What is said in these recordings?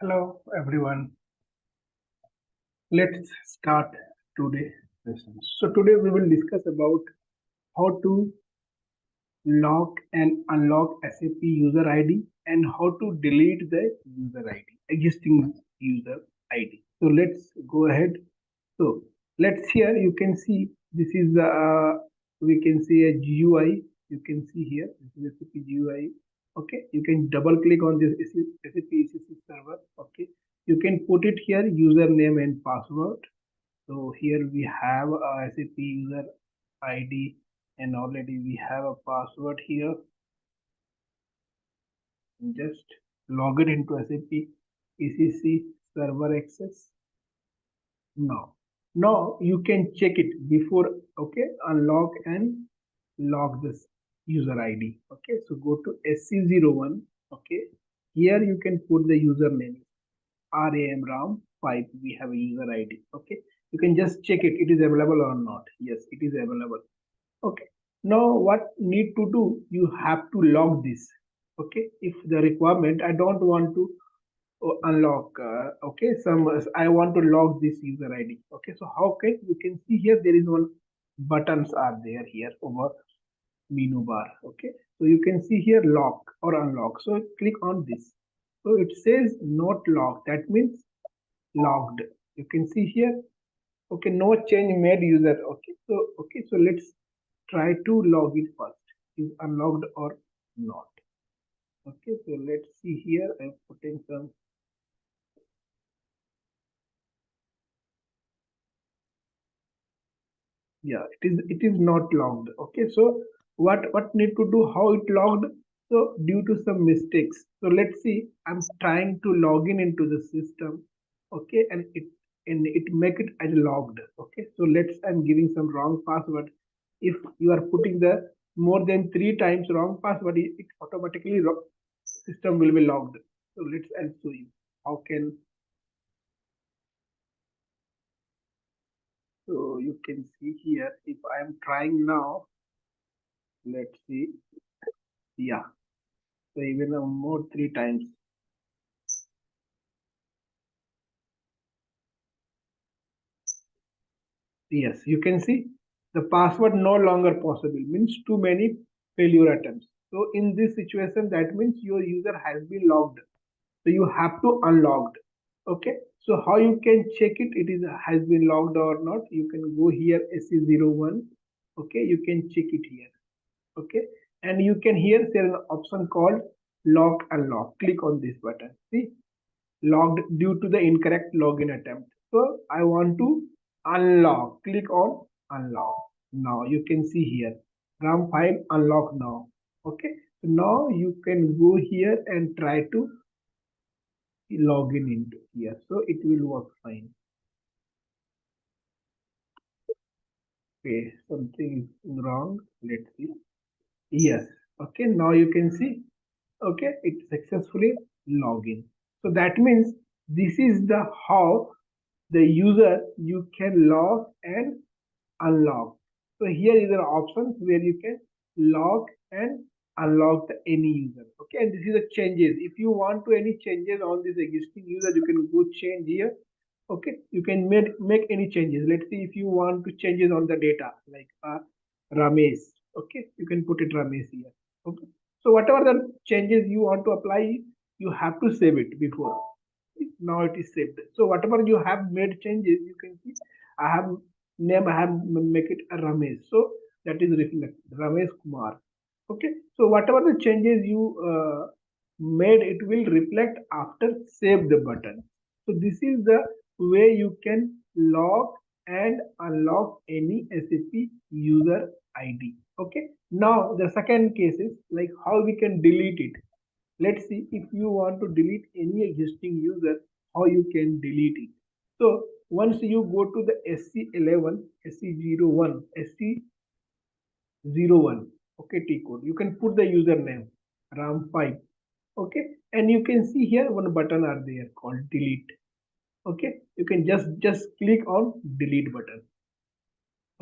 Hello everyone. Let's start today's session. So today we will discuss about how to lock and unlock SAP user ID and how to delete the user ID, existing user ID. So let's go ahead. So let's here you can see this is we can see a GUI. You can see here this is SAP GUI. Okay, you can double click on this SAP ECC server. Okay, you can put it here username and password. So here we have a SAP user ID and already we have a password here. Just log it into SAP ECC server access. Now you can check it before. Okay, unlock and log this user ID. Okay, so go to SC01. Okay, here you can put the username RAM5. We have a user ID. Okay, you can just check it is available or not. Yes, it is available. Okay, now what need to do, you have to log this. Okay, if the requirement, I don't want to unlock. Okay, I want to log this user ID. Okay, so how can you can see here there is one buttons are there here over menu bar. Okay, so you can see here lock or unlock. So click on this. So it says not locked. That means logged. You can see here. Okay, no change made user. Okay, so let's try to log it first. Is unlocked or not? Okay, so let's see here. I'm putting some. Yeah, it is not logged. Okay, so what need to do, how it logged? So due to some mistakes, so let's see, I'm trying to log in into the system. Okay, and it make it as logged. Okay, so I'm giving some wrong password. If you are putting the more than 3 times wrong password, it automatically system will be logged. So I'll show you how can. So you can see here, if I am trying now, let's see. Yeah, so even more 3 times. Yes, you can see the password no longer possible, means too many failure attempts. So in this situation, that means your user has been logged. So you have to unlocked. Okay, so how you can check it is has been logged or not? You can go here SC01. Okay, you can check it here. Okay, and you can here there is an option called lock unlock. Click on this button. See, logged due to the incorrect login attempt. So I want to unlock. Click on unlock. Now you can see here RAM file unlock now. Okay, so now you can go here and try to log in into here. So it will work fine. Okay, something is wrong. Let's see. Yes. Okay, now you can see. Okay, it successfully log in. So that means this is the how the user you can log and unlock. So here is an option where you can log and unlock any user. Okay, and this is the changes. If you want to any changes on this existing user, you can go change here. Okay, you can make any changes. Let's see if you want to changes on the data like Ramesh. Okay, you can put it Ramesh here. Okay, so whatever the changes you want to apply, you have to save it before. Now it is saved. So whatever you have made changes, you can see I have name, I have make it a Ramesh. So that is reflected Ramesh Kumar. Okay, so whatever the changes you made, it will reflect after save the button. So this is the way you can log and unlock any SAP user ID. Okay, now the second case is like how we can delete it. Let's see if you want to delete any existing user, how you can delete it. So once you go to the SC11, SC01, SC01, okay, T code, you can put the username RAM5. Okay, and you can see here one button are there called delete. Okay, you can just click on delete button.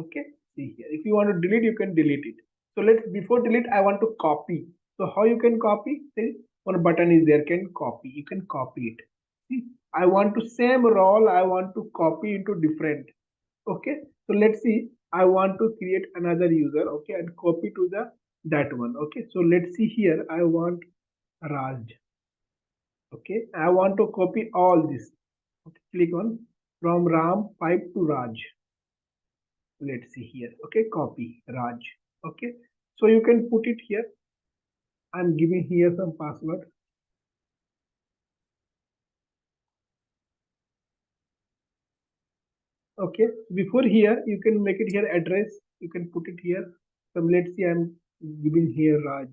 Okay, see here, if you want to delete, you can delete it. So let's, before delete, I want to copy. So how you can copy? See, one button is there, can copy. You can copy it. See, I want to same role, I want to copy into different. Okay, so let's see, I want to create another user, okay, and copy to the that one. Okay, so let's see here, I want Raj. Okay, I want to copy all this. Okay, click on from Ram 5 to Raj. Let's see here. Okay, copy Raj. Okay, so you can put it here. I'm giving here some password. Okay, before here you can make it here address, you can put it here. So let's see, I'm giving here Raj.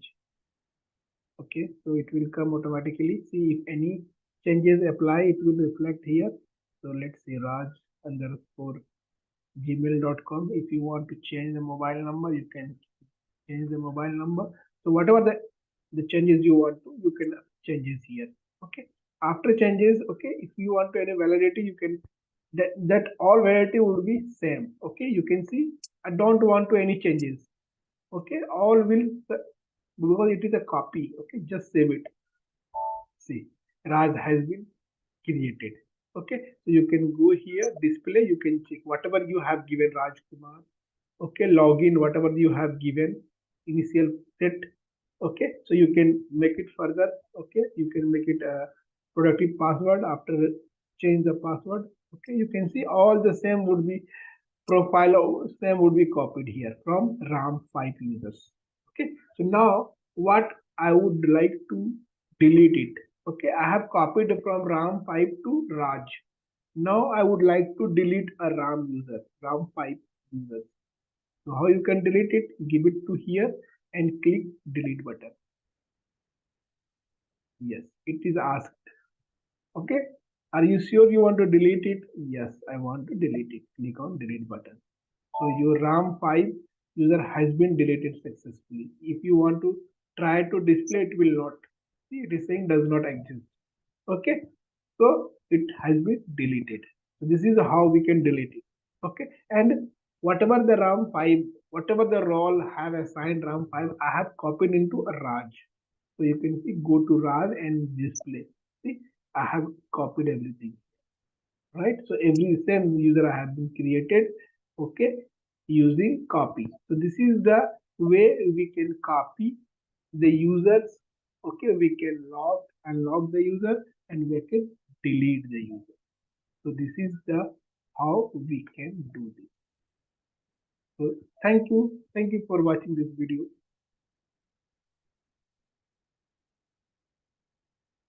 Okay, so it will come automatically. See if any changes apply, it will reflect here. So let's see, Raj underscore gmail.com. If you want to change the mobile number, you can change the mobile number. So whatever the changes you want to, you can changes here. Okay, after changes, okay, if you want to any validity, you can that all validity would be same. Okay, you can see I don't want to any changes. Okay, all will, because it is a copy. Okay, just save it. See, Raj has been created. Okay, so you can go here, display, you can check whatever you have given Raj Kumar. Okay, login, whatever you have given, initial set. Okay, so you can make it further. Okay, you can make it a productive password. After change the password, okay, you can see all the same would be profile, same would be copied here from Ram 5 users. Okay, so now what I would like to delete it. Okay, I have copied from Ram 5 to Raj. Now I would like to delete a Ram user, Ram 5 user. So how you can delete it? Give it to here and click delete button. Yes, it is asked. Okay, are you sure you want to delete it? Yes, I want to delete it. Click on delete button. So your RAM 5 user has been deleted successfully. If you want to try to display, it will not. See, it is saying does not exist. Okay, so it has been deleted. So this is how we can delete it. Okay, and whatever the RAM 5, whatever the role have assigned RAM 5, I have copied into a Raj. So you can see, go to Raj and display. See, I have copied everything, right? So every same user have been created. Okay, using copy. So this is the way we can copy the users. Okay, we can unlock the user, and we can delete the user. So this is the how we can do this. So thank you for watching this video.